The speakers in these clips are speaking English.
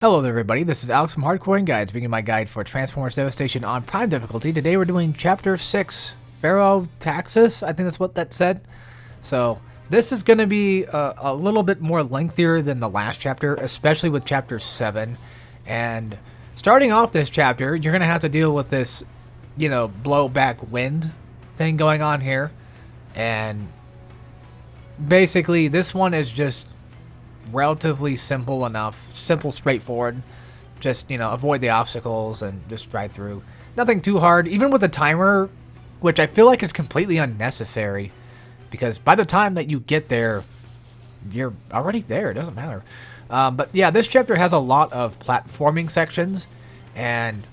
Hello there everybody, this is Alex from Hardcorian Guides, bringing my guide for Transformers Devastation on Prime difficulty. Today we're doing Chapter 6, Ferrotaxis, I think that's what that said. So, this is going to be a little bit more lengthier than the last chapter, especially with Chapter 7. And starting off this chapter, you're going to have to deal with this, blowback wind thing going on here. And basically, this one is just relatively simple, straightforward. Just, avoid the obstacles and just drive through. Nothing too hard, even with the timer, which I feel like is completely unnecessary. Because by the time that you get there, you're already there. It doesn't matter. But yeah, this chapter has a lot of platforming sections. And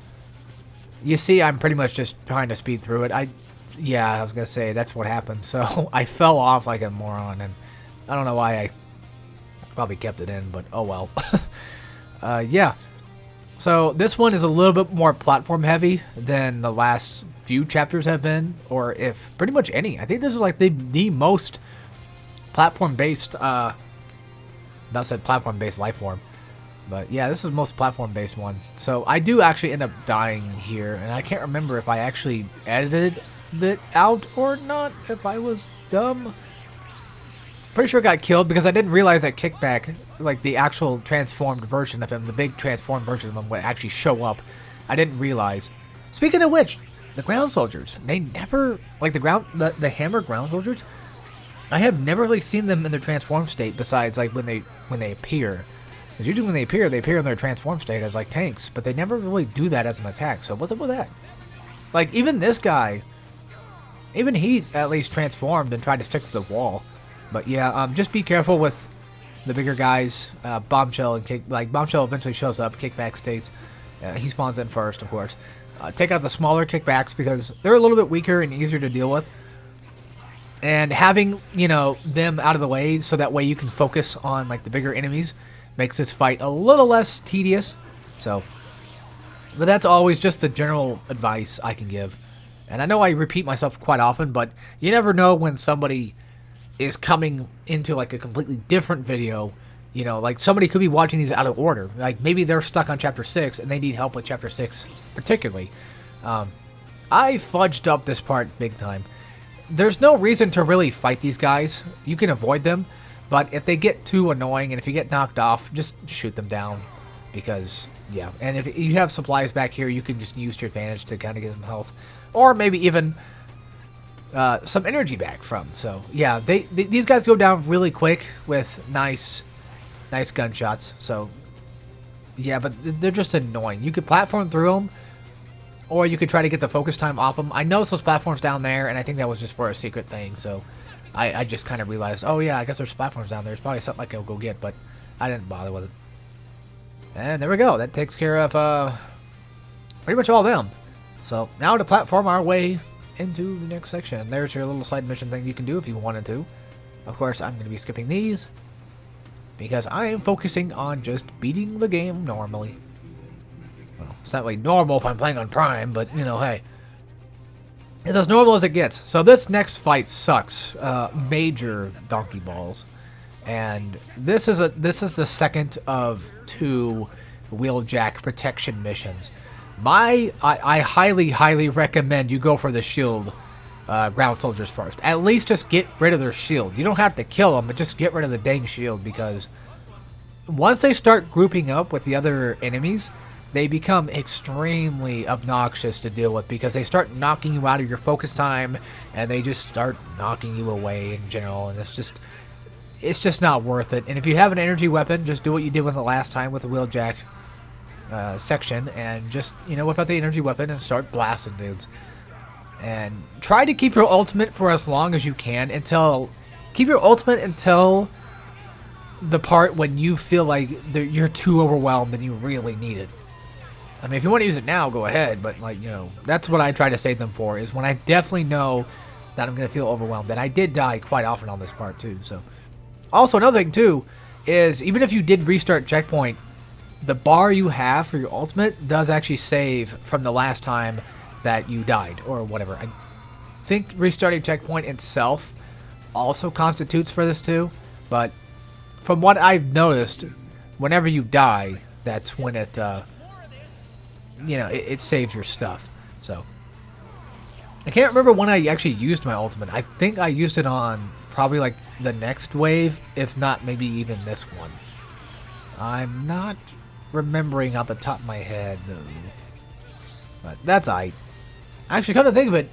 you see I'm pretty much just trying to speed through it. I was going to say, that's what happened. So I fell off like a moron. And I don't know why I probably kept it in, but oh well. Yeah. So this one is a little bit more platform heavy than the last few chapters have been, or if pretty much any. I think this is like the most platform based, not said platform based life form, but yeah, this is the most platform based one. So I do actually end up dying here, and I can't remember if I actually edited it out or not, if I was dumb. Pretty sure I got killed because I didn't realize that Kickback, like the actual transformed version of him, the big transformed version of him would actually show up. I didn't realize. Speaking of which, the ground soldiers, they never, like the hammer ground soldiers, I have never really seen them in their transformed state besides like when they appear. Because usually when they appear in their transformed state as like tanks, but they never really do that as an attack. So what's up with that? Like even this guy, even he at least transformed and tried to stick to the wall. But yeah, just be careful with the bigger guys. Bombshell and Bombshell eventually shows up. Kickback states he spawns in first, of course. Take out the smaller Kickbacks because they're a little bit weaker and easier to deal with. And having them out of the way so that way you can focus on like the bigger enemies makes this fight a little less tedious. So, but that's always just the general advice I can give. And I know I repeat myself quite often, but you never know when somebody is coming into like a completely different video. Like somebody could be watching these out of order. Like maybe they're stuck on chapter 6 and they need help with chapter 6 particularly. I fudged up this part big time. There's no reason to really fight these guys. You can avoid them, but if they get too annoying and if you get knocked off, just shoot them down. Because yeah, and if you have supplies back here, you can just use to your advantage to kind of get some health, or maybe even some energy back from. So yeah, these guys go down really quick with nice gunshots. So yeah, but they're just annoying. You could platform through them, or you could try to get the focus time off them. I noticed those platforms down there, and I think that was just for a secret thing. So I just kind of realized, oh yeah, I guess there's platforms down there. It's probably something I can go get, but I didn't bother with it. And there we go. That takes care of pretty much all of them. So now to platform our way into the next section. There's your little side mission thing you can do if you wanted to. Of course, I'm going to be skipping these because I am focusing on just beating the game normally. Well, it's not really normal if I'm playing on Prime, but hey, it's as normal as it gets. So this next fight sucks, major donkey balls, and this is the second of 2 wheeljack protection missions. I highly recommend you go for the shield ground soldiers first. At least just get rid of their shield. You don't have to kill them, but just get rid of the dang shield, because once they start grouping up with the other enemies, they become extremely obnoxious to deal with because they start knocking you out of your focus time and they just start knocking you away in general, and it's just not worth it. And if you have an energy weapon, just do what you did with the last time with the wheeljack section, and just whip out the energy weapon and start blasting dudes. And try to keep your ultimate for as long as you can until the part when you feel like you're too overwhelmed and you really need it. I mean, if you want to use it now, go ahead, but that's what I try to save them for, is when I definitely know that I'm going to feel overwhelmed. And I did die quite often on this part too. So also another thing too is, even if you did restart checkpoint, the bar you have for your ultimate does actually save from the last time that you died, or whatever. I think restarting checkpoint itself also constitutes for this too, but from what I've noticed, whenever you die, that's when it, you know, it saves your stuff. So, I can't remember when I actually used my ultimate. I think I used it on probably like the next wave, if not maybe even this one. I'm not remembering off the top of my head, though. But that's aight. Actually, come to think of it,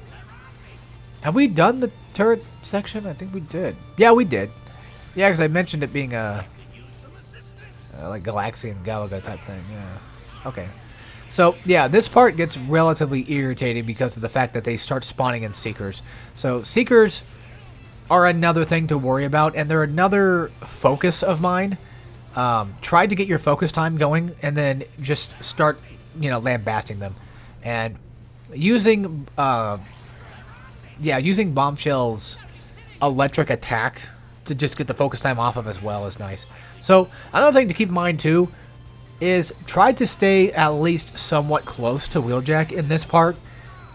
have we done the turret section? I think we did. Yeah, we did. Yeah, because I mentioned it being a like Galaxian Galaga type thing. Yeah. Okay. So, yeah, this part gets relatively irritating because of the fact that they start spawning in Seekers. So, Seekers are another thing to worry about, and they're another focus of mine. Try to get your focus time going, and then just start, you know, lambasting them. And using, using Bombshell's electric attack to just get the focus time off of as well is nice. So, another thing to keep in mind, too, is try to stay at least somewhat close to Wheeljack in this part,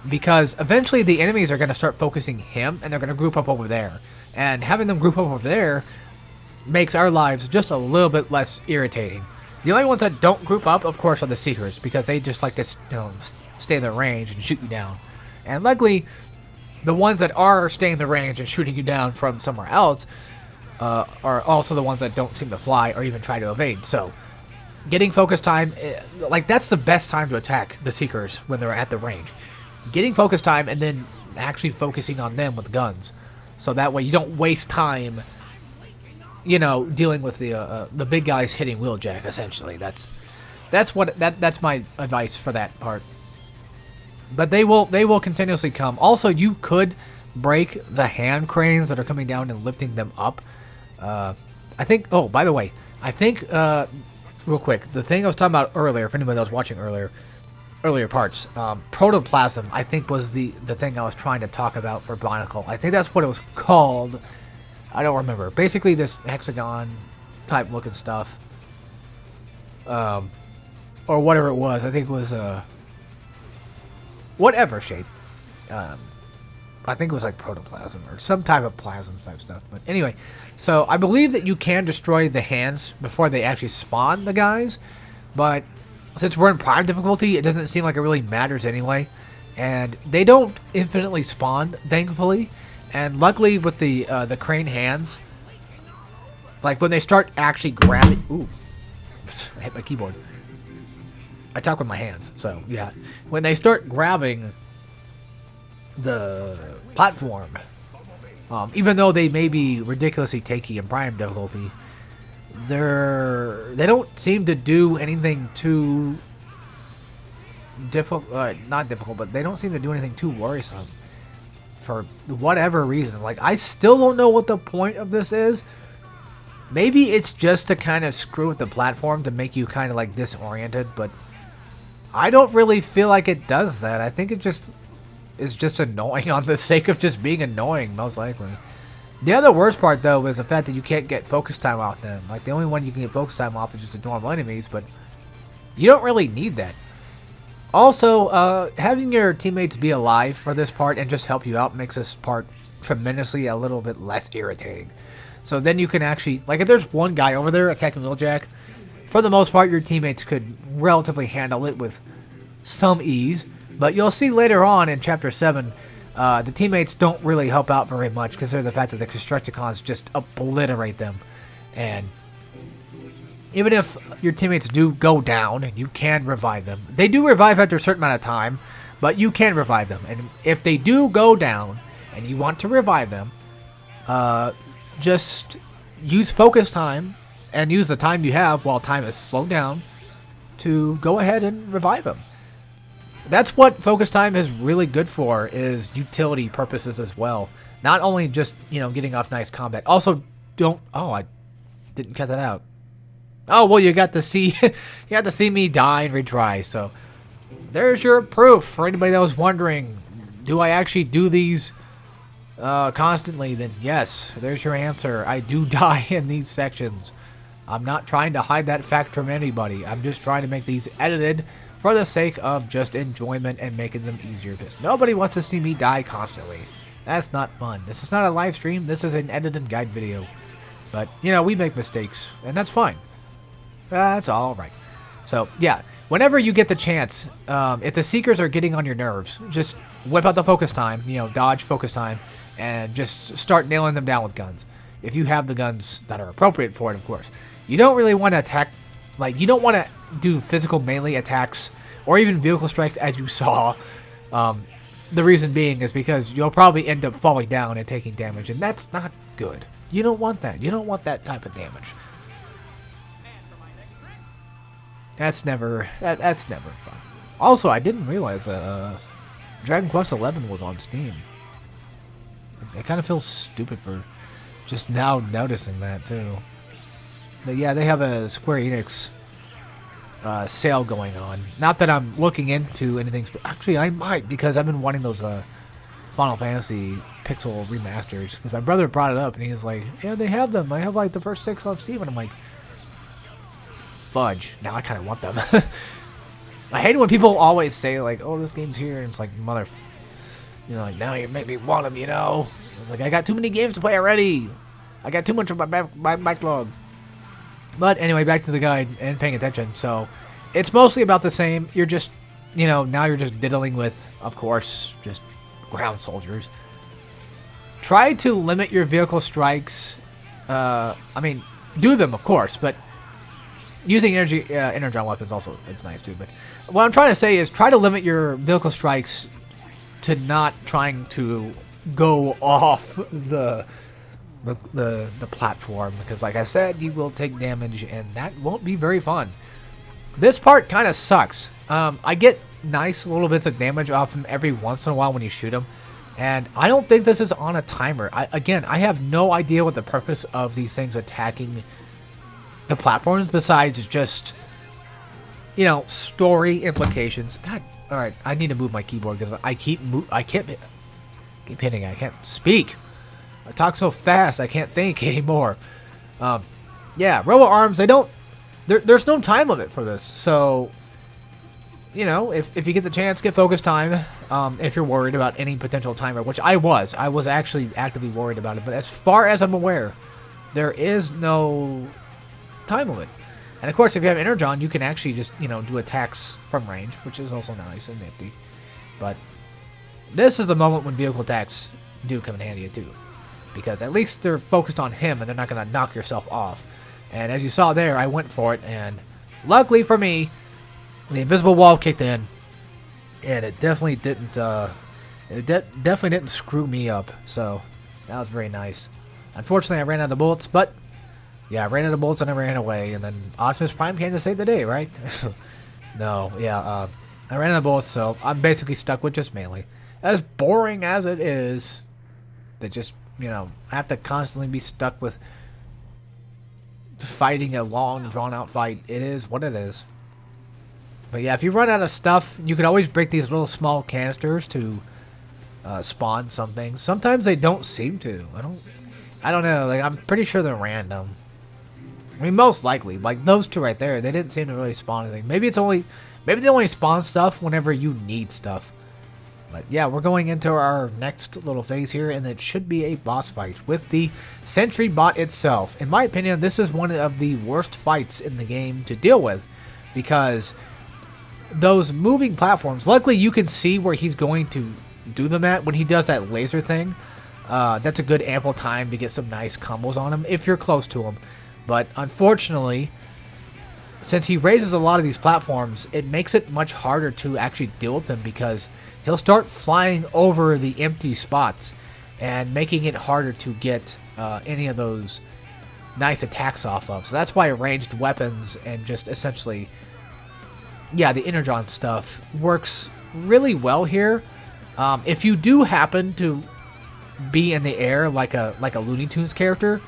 because eventually the enemies are going to start focusing him, and they're going to group up over there. And having them group up over there makes our lives just a little bit less irritating. The only ones that don't group up, of course, are the Seekers, because they just like to, you know, stay in their range and shoot you down. And luckily, the ones that are staying in the range and shooting you down from somewhere else are also the ones that don't seem to fly or even try to evade. So, getting focus time, like, that's the best time to attack the Seekers when they're at the range. Getting focus time and then actually focusing on them with guns. So that way you don't waste time, you know, dealing with the big guys hitting Wheeljack, essentially. That's my advice for that part. But they will continuously come. Also, you could break the hand cranes that are coming down and lifting them up. I think, oh, by the way, I think, real quick, the thing I was talking about earlier, if anybody that was watching earlier parts, protoplasm, I think, was the thing I was trying to talk about for Bionicle. I think that's what it was called. I don't remember. Basically, this hexagon type looking stuff, or whatever it was. I think it was whatever shape. I think it was like protoplasm or some type of plasm type stuff. But anyway, so I believe that you can destroy the hands before they actually spawn the guys. But since we're in prime difficulty, it doesn't seem like it really matters anyway. And they don't infinitely spawn, thankfully. And luckily with the crane hands, like when they start actually grabbing... Ooh, I hit my keyboard. I talk with my hands, so yeah. When they start grabbing the platform, even though they may be ridiculously tanky in prime difficulty, they don't seem to do anything too difficult. Not difficult, but they don't seem to do anything too worrisome for whatever reason. Like, I still don't know what the point of this is. Maybe it's just to kind of screw with the platform to make you kind of like disoriented, but I don't really feel like it does that. I think it just is just annoying on the sake of just being annoying, most likely. The other worst part, though, is the fact that you can't get focus time off them. Like, the only one you can get focus time off is just the normal enemies, but you don't really need that. Also, having your teammates be alive for this part and just help you out makes this part tremendously a little bit less irritating. So then you can actually, like, if there's one guy over there attacking Wheeljack, for the most part, your teammates could relatively handle it with some ease. But you'll see later on in Chapter 7, the teammates don't really help out very much because of the fact that the Constructicons just obliterate them. And even if your teammates do go down and you can revive them, they do revive after a certain amount of time, but you can revive them. And if they do go down and you want to revive them, just use focus time and use the time you have while time is slowed down to go ahead and revive them. That's what focus time is really good for, is utility purposes as well. Not only just, you know, getting off nice combat. Also, don't... Oh, I didn't cut that out. Oh, well, you got to see... you got to see me die and retry, so... There's your proof for anybody that was wondering, do I actually do these constantly? Then yes, there's your answer. I do die in these sections. I'm not trying to hide that fact from anybody. I'm just trying to make these edited for the sake of just enjoyment and making them easier, because nobody wants to see me die constantly. That's not fun. This is not a live stream. This is an edited guide video. But, you know, we make mistakes, and that's fine. That's all right. So, yeah, whenever you get the chance, if the Seekers are getting on your nerves, just whip out the focus time, dodge focus time, and just start nailing them down with guns. If you have the guns that are appropriate for it, of course. You don't really want to attack, you don't want to do physical melee attacks or even vehicle strikes as you saw. The reason being is because you'll probably end up falling down and taking damage, and that's not good. You don't want that. You don't want that type of damage. That's never fun. Also, I didn't realize that Dragon Quest XI was on Steam. I kind of feel stupid for just now noticing that too. But yeah, they have a Square Enix sale going on. Not that I'm looking into anything. Actually, I might, because I've been wanting those Final Fantasy Pixel remasters. Because my brother brought it up and he was like, "Yeah, they have them. I have the first 6 on Steam." And I'm like, fudge. Now I kind of want them. I hate it when people always say "Oh, this game's here," and it's like, mother, now you make me want them. It's like I got too many games to play already. I got too much of my backlog. But anyway, back to the guide and paying attention. So it's mostly about the same. You're just, now you're just diddling with, of course, just ground soldiers. Try to limit your vehicle strikes. Do them, of course, but using energon weapons also is nice too. But what I'm trying to say is try to limit your vehicle strikes to not trying to go off the platform, because like I said, you will take damage and that won't be very fun. This part kind of sucks. I get nice little bits of damage off him every once in a while when you shoot him, and I don't think this is on a timer. I have no idea what the purpose of these things attacking the platforms besides just story implications. God, all right, I need to move my keyboard because I keep hitting. I can't speak. I talk so fast, I can't think anymore. Yeah, Robo Arms, there's no time limit for this. So, if you get the chance, get focus time. If you're worried about any potential timer, which I was actually actively worried about it. But as far as I'm aware, there is no time limit. And of course, if you have Energon, you can actually just, do attacks from range, which is also nice and nifty. But this is the moment when vehicle attacks do come in handy too. Because at least they're focused on him and they're not going to knock yourself off. And as you saw there, I went for it, and luckily for me, the invisible wall kicked in, and it definitely didn't definitely didn't screw me up. So that was very nice. Unfortunately, I ran out of bullets, but yeah, I ran out of bullets and I ran away, and then Optimus Prime came to save the day, right? No, yeah, I ran out of bullets, so I'm basically stuck with just melee. As boring as it is, that just I have to constantly be stuck with fighting a long, drawn-out fight. It is what it is. But yeah, if you run out of stuff, you can always break these little small canisters to spawn some things. Sometimes they don't seem to. I don't know. I'm pretty sure they're random. I mean, most likely. Like those two right there, they didn't seem to really spawn anything. Maybe they only spawn stuff whenever you need stuff. But yeah, we're going into our next little phase here, and it should be a boss fight with the Sentry Bot itself. In my opinion, this is one of the worst fights in the game to deal with, because those moving platforms, luckily you can see where he's going to do them at when he does that laser thing. That's a good ample time to get some nice combos on him if you're close to him. But unfortunately, since he raises a lot of these platforms, it makes it much harder to actually deal with him, because he'll start flying over the empty spots and making it harder to get any of those nice attacks off of. So that's why ranged weapons and just essentially, yeah, the Energon stuff works really well here. If you do happen to be in the air like a Looney Tunes character,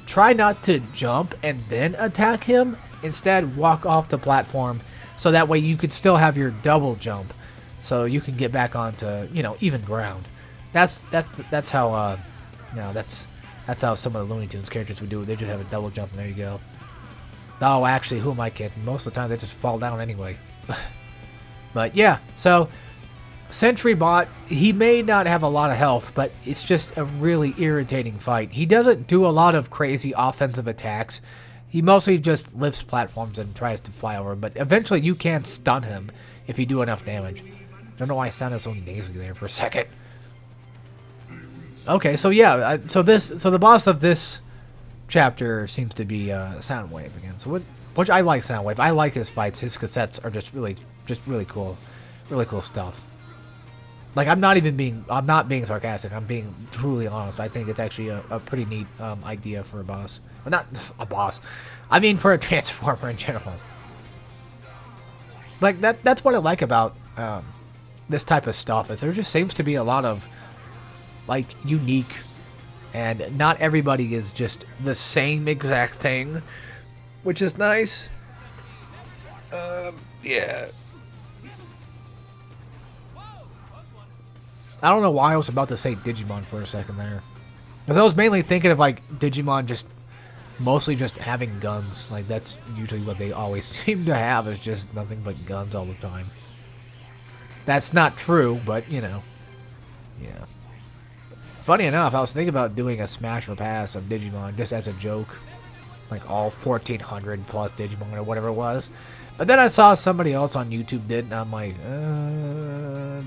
try not to jump and then attack him. Instead, walk off the platform, so that way you could still have your double jump, so you can get back onto even ground. That's how that's how some of the Looney Tunes characters would do it. They just have a double jump, and there you go. Oh, actually, who am I kidding? Most of the time they just fall down anyway. But yeah, so Sentry Bot, he may not have a lot of health, but it's just a really irritating fight. He doesn't do a lot of crazy offensive attacks He mostly just lifts platforms and tries to fly over, but eventually you can stun him if you do enough damage. Don't know why I sounded so nasally there for a second. Okay, so yeah, so the boss of this chapter seems to be Soundwave again. So which I like Soundwave. I like his fights. His cassettes are just really cool stuff. Like I'm not being sarcastic. I'm being truly honest. I think it's actually a pretty neat idea for a boss. Well, not a boss. I mean for a transformer in general. Like that's what I like about this type of stuff. Is there just seems to be a lot of like unique, and not everybody is just the same exact thing, which is nice. Yeah. I don't know why I was about to say Digimon for a second there. Because I was mainly thinking of like Digimon just mostly just having guns. Like that's usually what they always seem to have, is just nothing but guns all the time. That's not true, but you know. Yeah. Funny enough, I was thinking about doing a smash or pass of Digimon just as a joke. Like all 1,400 plus Digimon or whatever it was. But then I saw somebody else on YouTube did, and I'm like,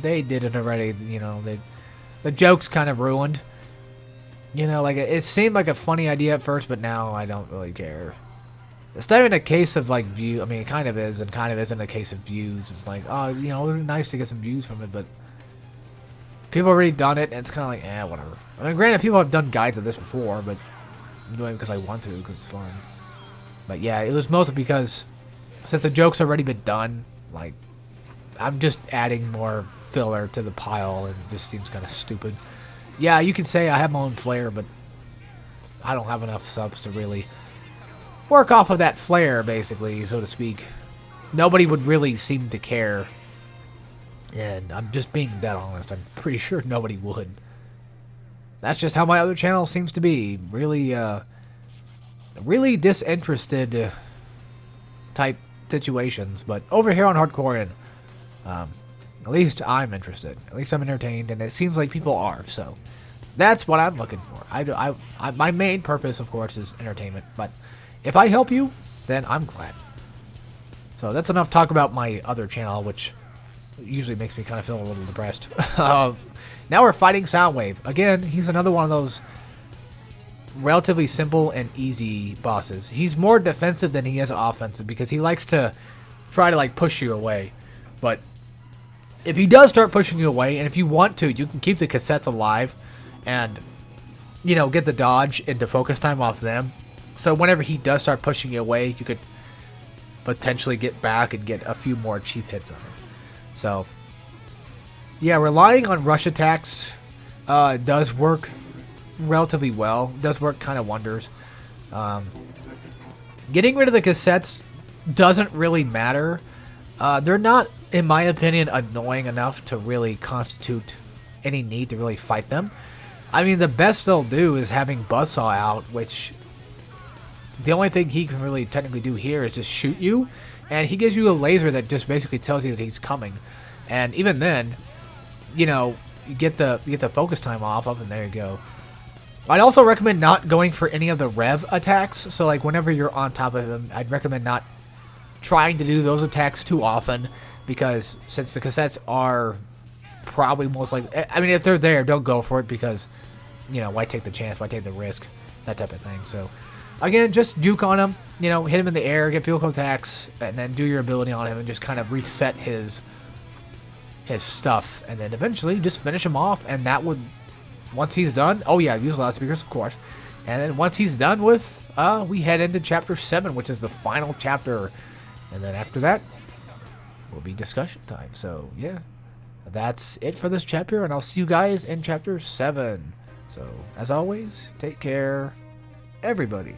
they did it already, you know. The joke's kind of ruined. You know, like, it seemed like a funny idea at first, but now I don't really care. It's not even a case of, like, view. I mean, it kind of is, and kind of isn't a case of views. It's like, oh, you know, it would be nice to get some views from it, but people have already done it, and it's kind of like, whatever. I mean, granted, people have done guides of this before, but I'm doing it because I want to, because it's fun. But yeah, it was mostly because since the joke's already been done, like, I'm just adding more filler to the pile, and it just seems kind of stupid. Yeah, you can say I have my own flair, but I don't have enough subs to really work off of that flair, basically, so to speak. Nobody would really seem to care. And I'm just being dead honest. I'm pretty sure nobody would. That's just how my other channel seems to be. Really, really disinterested type situations. But over here on Hardcorian, at least I'm interested. At least I'm entertained, and it seems like people are. So that's what I'm looking for. My main purpose, of course, is entertainment. But if I help you, then I'm glad. So that's enough talk about my other channel, which usually makes me kind of feel a little depressed. Now we're fighting Soundwave. Again, he's another one of those relatively simple and easy bosses. He's more defensive than he is offensive because he likes to try to like push you away. But if he does start pushing you away, and if you want to, you can keep the cassettes alive and, you know, get the dodge into focus time off them. So whenever he does start pushing you away, you could potentially get back and get a few more cheap hits on him. So, yeah, relying on rush attacks does work relatively well. Does work kind of wonders. Getting rid of the cassettes doesn't really matter. They're not, in my opinion, annoying enough to really constitute any need to really fight them. I mean, the best they'll do is having Buzzsaw out, which the only thing he can really technically do here is just shoot you. And he gives you a laser that just basically tells you that he's coming. And even then, you know, you get the focus time off of, and there you go. I'd also recommend not going for any of the rev attacks. So, like, whenever you're on top of him, I'd recommend not trying to do those attacks too often. Because since the cassettes are probably most likely... I mean, if they're there, don't go for it because, you know, why take the chance? Why take the risk? That type of thing. So, again, just juke on him. You know, hit him in the air, get vehicle attacks, and then do your ability on him and just kind of reset his stuff. And then eventually just finish him off. And that would, once he's done, oh yeah, use loudspeakers, of course. And then once he's done with, we head into Chapter 7, which is the final chapter. And then after that, will be discussion time. So, yeah, that's it for this chapter. And I'll see you guys in Chapter 7. So, as always, take care, everybody.